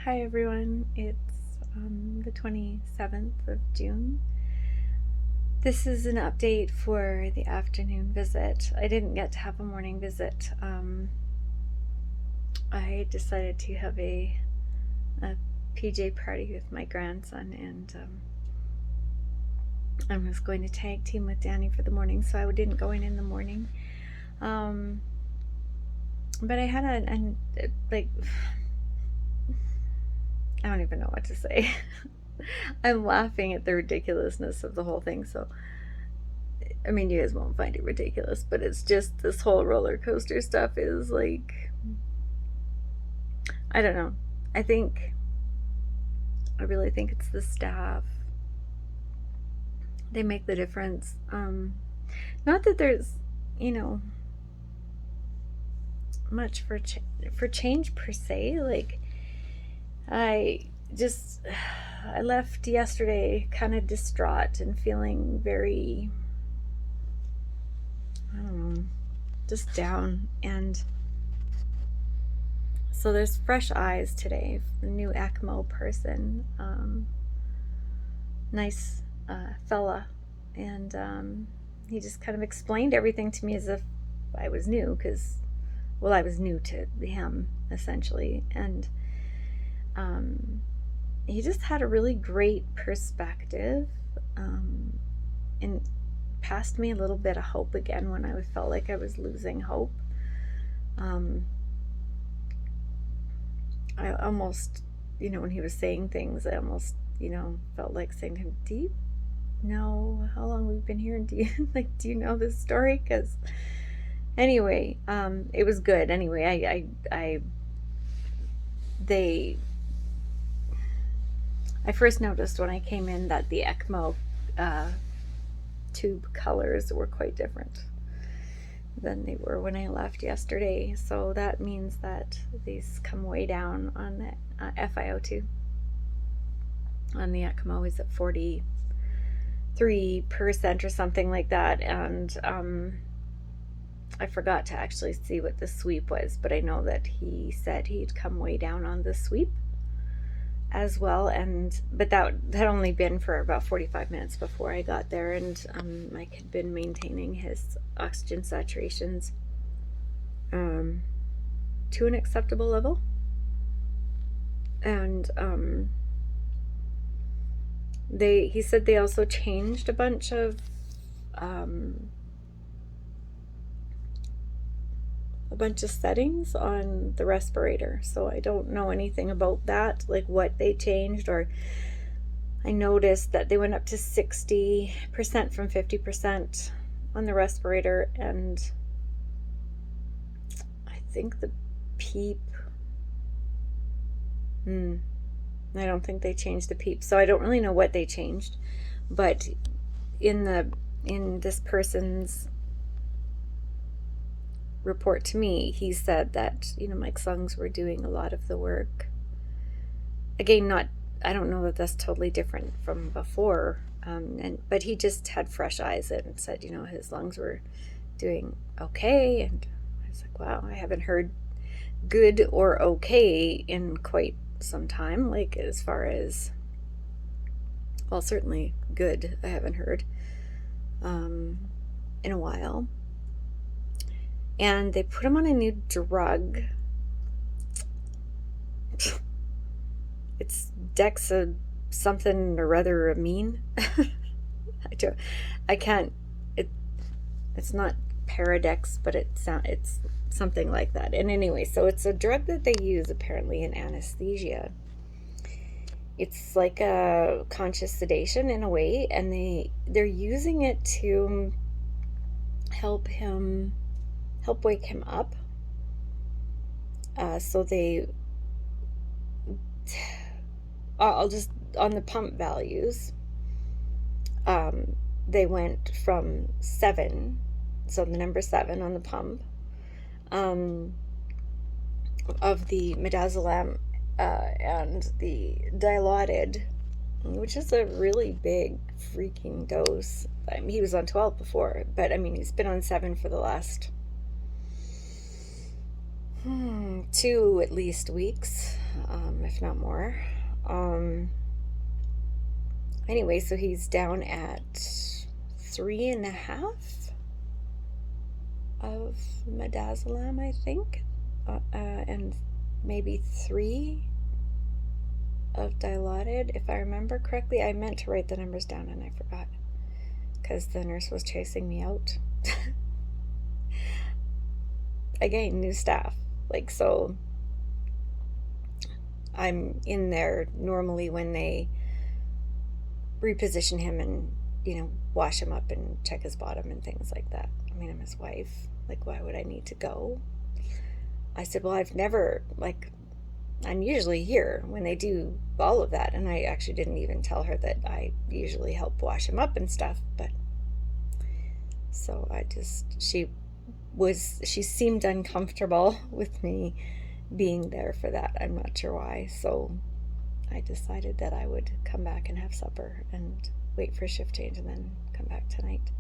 Hi everyone, it's the 27th of June. This is an update for the afternoon visit. I didn't get to have a morning visit. I decided to have a PJ party with my grandson, and I was going to tag team with Danny for the morning, so I didn't go in the morning. But I had I don't even know what to say. I'm laughing at the ridiculousness of the whole thing. So, I mean, you guys won't find it ridiculous, but it's just this whole roller coaster stuff is like, I don't know. I really think it's the staff. They make the difference. Not that there's, you know, much for change per se. Like, I just I left yesterday kind of distraught and feeling very, I don't know, just down. And so there's fresh eyes today, a new ECMO person, nice fella, and he just kind of explained everything to me as if I was new, because, well, I was new to him essentially, and he just had a really great perspective, and passed me a little bit of hope again when I felt like I was losing hope. I almost, when he was saying things, I almost, felt like saying to him, "Do you know how long we've been here? And do you know this story?" Because anyway, it was good. Anyway, I first noticed when I came in that the ECMO tube colors were quite different than they were when I left yesterday. So that means that these come way down on the FiO2. On the ECMO is at 43% or something like that. And I forgot to actually see what the sweep was, but I know that he said he'd come way down on the sweep as well. But that had only been for about 45 minutes before I got there, and Mike had been maintaining his oxygen saturations to an acceptable level. And he said they also changed a bunch of settings on the respirator. So I don't know anything about that, like what they changed. Or I noticed that they went up to 60% from 50% on the respirator, and I think the PEEP, I don't think they changed the PEEP, so I don't really know what they changed. But in this person's report to me, he said that Mike's lungs were doing a lot of the work. Again, I don't know that that's totally different from before, but he just had fresh eyes and said his lungs were doing okay. And I was like, wow, I haven't heard good or okay in quite some time, like as far as, well, certainly good I haven't heard in a while. And they put him on a new drug. It's Dexa something or other amine. I can't, it's not Paradex, but it's something like that. And anyway, so it's a drug that they use apparently in anesthesia. It's like a conscious sedation in a way, and they're using it to help wake him up. So I'll just, on the pump values, they went from 7, so the number 7 on the pump, of the midazolam, and the Dilaudid, which is a really big freaking dose. I mean, he was on 12 before, but I mean, he's been on 7 for the last 2 at least weeks. if not more. Anyway, so he's down at 3.5 of midazolam, I think, and maybe 3 of Dilaudid, if I remember correctly. I meant to write the numbers down and I forgot because the nurse was chasing me out. Again, new staff. Like, so I'm in there normally when they reposition him and, wash him up and check his bottom and things like that. I mean, I'm his wife. Like, why would I need to go? I said, well, I've never, like, I'm usually here when they do all of that. And I actually didn't even tell her that I usually help wash him up and stuff. But so she seemed uncomfortable with me being there for that. I'm not sure why. So I decided that I would come back and have supper and wait for a shift change and then come back tonight.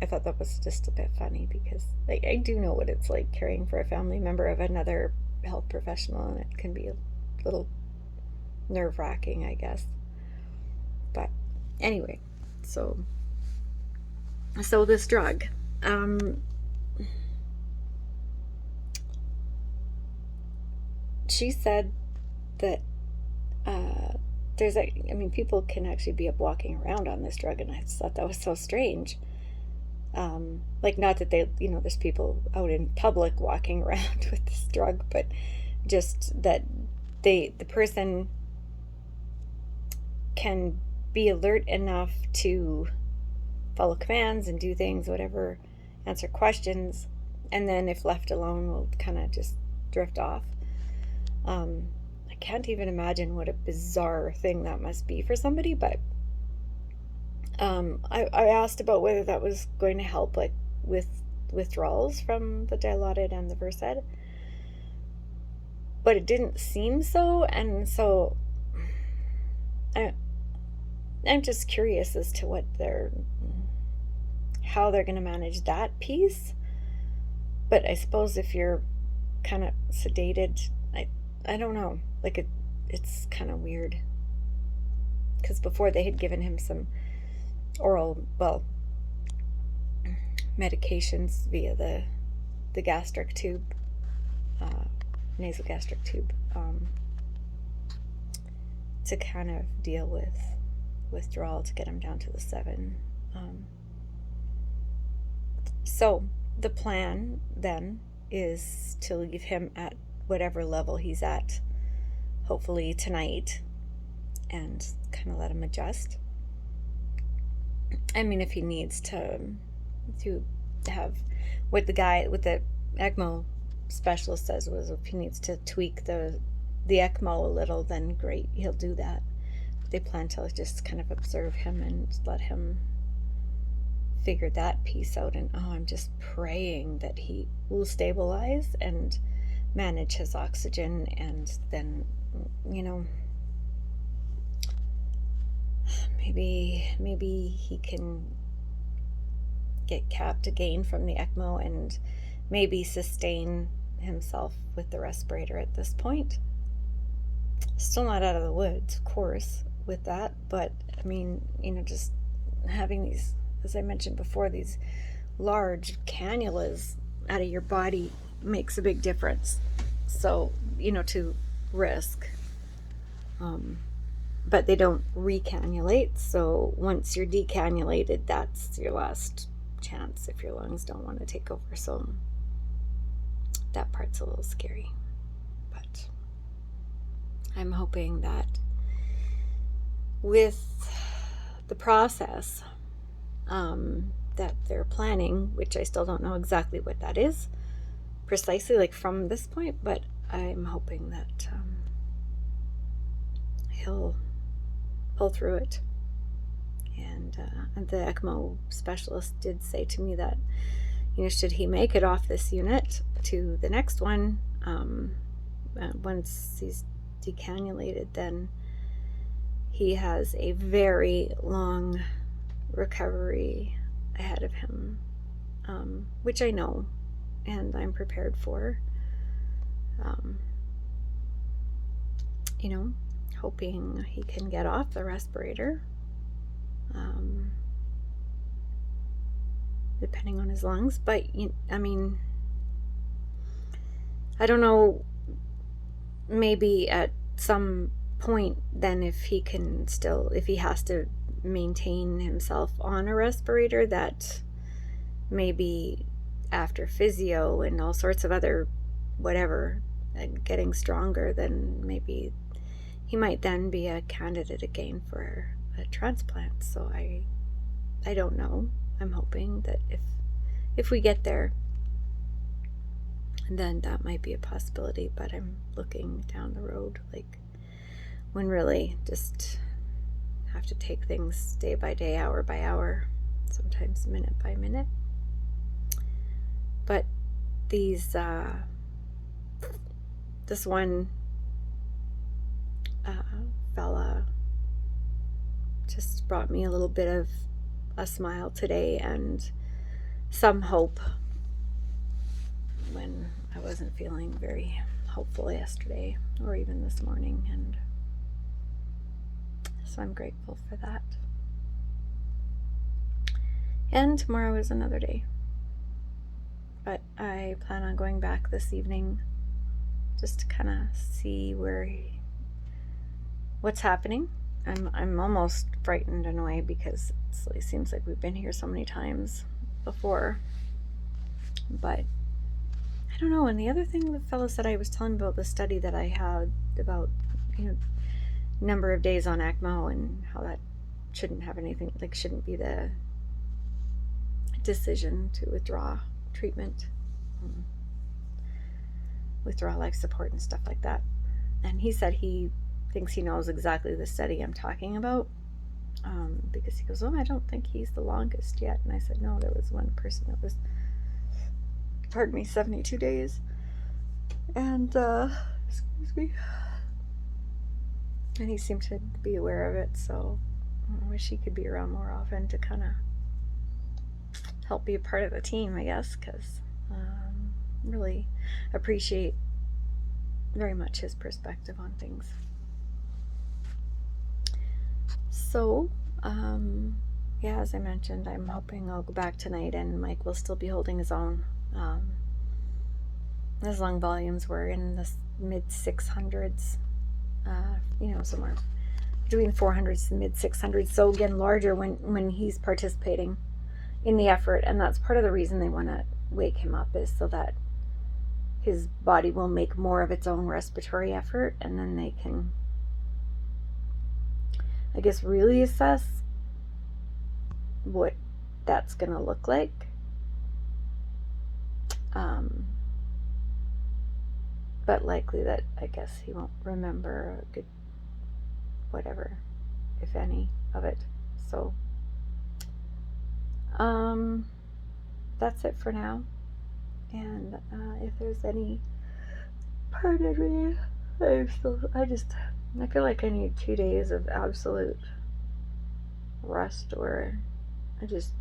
I thought that was just a bit funny because I do know what it's like caring for a family member of another health professional, and it can be a little nerve-wracking, I guess. But anyway, so this drug, she said that people can actually be up walking around on this drug, and I just thought that was so strange. Like, not that they, there's people out in public walking around with this drug, but just that the person can be alert enough to follow commands and do things, whatever, answer questions, and then if left alone will kind of just drift off. I can't even imagine what a bizarre thing that must be for somebody, but I asked about whether that was going to help, like, with withdrawals from the Dilaudid and the Versed, but it didn't seem so, and so I'm just curious as to how they're going to manage that piece. But I suppose if you're kind of sedated, I don't know, like, it's kind of weird, because before they had given him some oral, medications via the gastric tube, nasogastric tube, to kind of deal with withdrawal, to get him down to the 7. So the plan then is to leave him at whatever level he's at, hopefully tonight, and kind of let him adjust. I mean, if he needs to have what the ECMO specialist says was, if he needs to tweak the ECMO a little, then great, he'll do that. They plan to just kind of observe him and let him figure that piece out. And I'm just praying that he will stabilize and manage his oxygen, and then, maybe he can get capped again from the ECMO and maybe sustain himself with the respirator at this point. Still not out of the woods, of course, with that, but I mean, just having these, as I mentioned before, these large cannulas out of your body makes a big difference. So, to risk. But they don't recannulate, so once you're decannulated, that's your last chance if your lungs don't want to take over. So that part's a little scary, but I'm hoping that with the process that they're planning, which I still don't know exactly what that is precisely, like, from this point, but I'm hoping that he'll pull through it. And the ECMO specialist did say to me that, should he make it off this unit to the next one, once he's decannulated, then he has a very long recovery ahead of him, which I know and I'm prepared for. hoping he can get off the respirator, depending on his lungs. But I mean, I don't know, maybe at some point then, if he has to maintain himself on a respirator, that maybe after physio and all sorts of other whatever, and getting stronger, then maybe he might then be a candidate again for a transplant. So I don't know. I'm hoping that if we get there, then that might be a possibility. But I'm looking down the road, like, when really just have to take things day by day, hour by hour, sometimes minute by minute. But this one fella just brought me a little bit of a smile today and some hope when I wasn't feeling very hopeful yesterday or even this morning, and so I'm grateful for that. And tomorrow is another day, but I plan on going back this evening just to kind of see what's happening. I'm almost frightened in a way, because it seems like we've been here so many times before. But I don't know. And the other thing the fellow said, I was telling about the study that I had about, number of days on ECMO, and how that shouldn't have anything, like, shouldn't be the decision to withdraw treatment, withdraw life support and stuff like that. And he said he thinks he knows exactly the study I'm talking about, because he goes, I don't think he's the longest yet. And I said, no, there was one person that was, 72 days. And excuse me, and he seemed to be aware of it. So I wish he could be around more often to kind of help be a part of the team, I guess, because really appreciate very much his perspective on things. So yeah, as I mentioned, I'm hoping I'll go back tonight and Mike will still be holding his own. His lung volumes were in the mid 600s, somewhere between 400s and mid 600s. So again, larger when he's participating in the effort. And that's part of the reason they want to wake him up, is so that his body will make more of its own respiratory effort, and then they can, I guess, really assess what that's going to look like. But likely that, I guess, he won't remember a good whatever, if any, of it. So that's it for now. And if there's any part of me, I feel like I need 2 days of absolute rest, or I just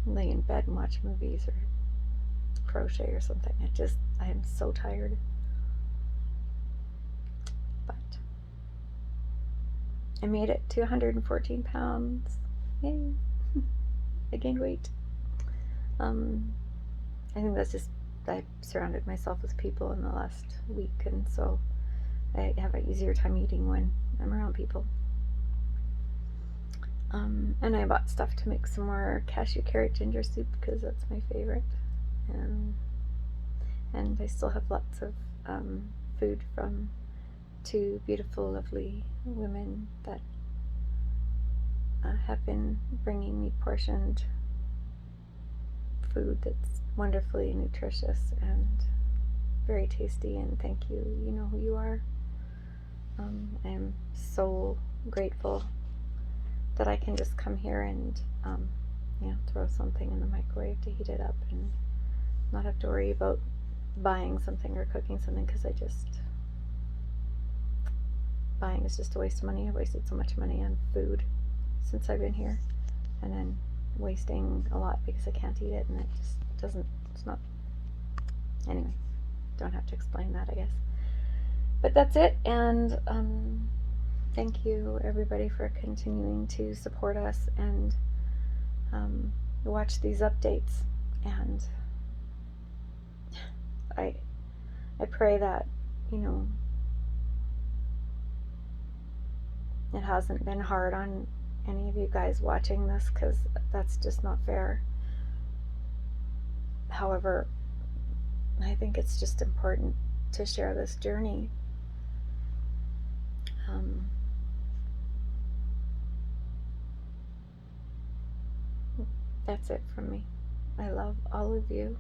lay in bed and watch movies or crochet or something. I am so tired. But I made it to 114 pounds. Yay. I gained weight. I think that's just, I surrounded myself with people in the last week, and so I have an easier time eating when I'm around people. And I bought stuff to make some more cashew carrot ginger soup, because that's my favorite. And I still have lots of food from 2 beautiful, lovely women that have been bringing me portioned food that's wonderfully nutritious and very tasty. And thank you. You know who you are. I am so grateful that I can just come here and throw something in the microwave to heat it up and not have to worry about buying something or cooking something, because buying is just a waste of money. I've wasted so much money on food since I've been here, and then wasting a lot because I can't eat it, and it just it's not, anyway, don't have to explain that, I guess. But that's it, and thank you everybody for continuing to support us and watch these updates. And I pray that, you know, it hasn't been hard on any of you guys watching this, because that's just not fair. However, I think it's just important to share this journey. That's it from me. I love all of you,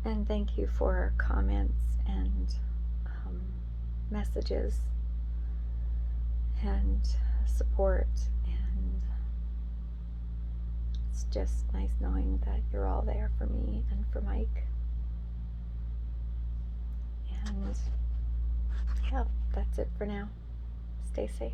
and thank you for comments and messages and support, and it's just nice knowing that you're all there for me and for Mike. And yeah, that's it for now. Stay safe.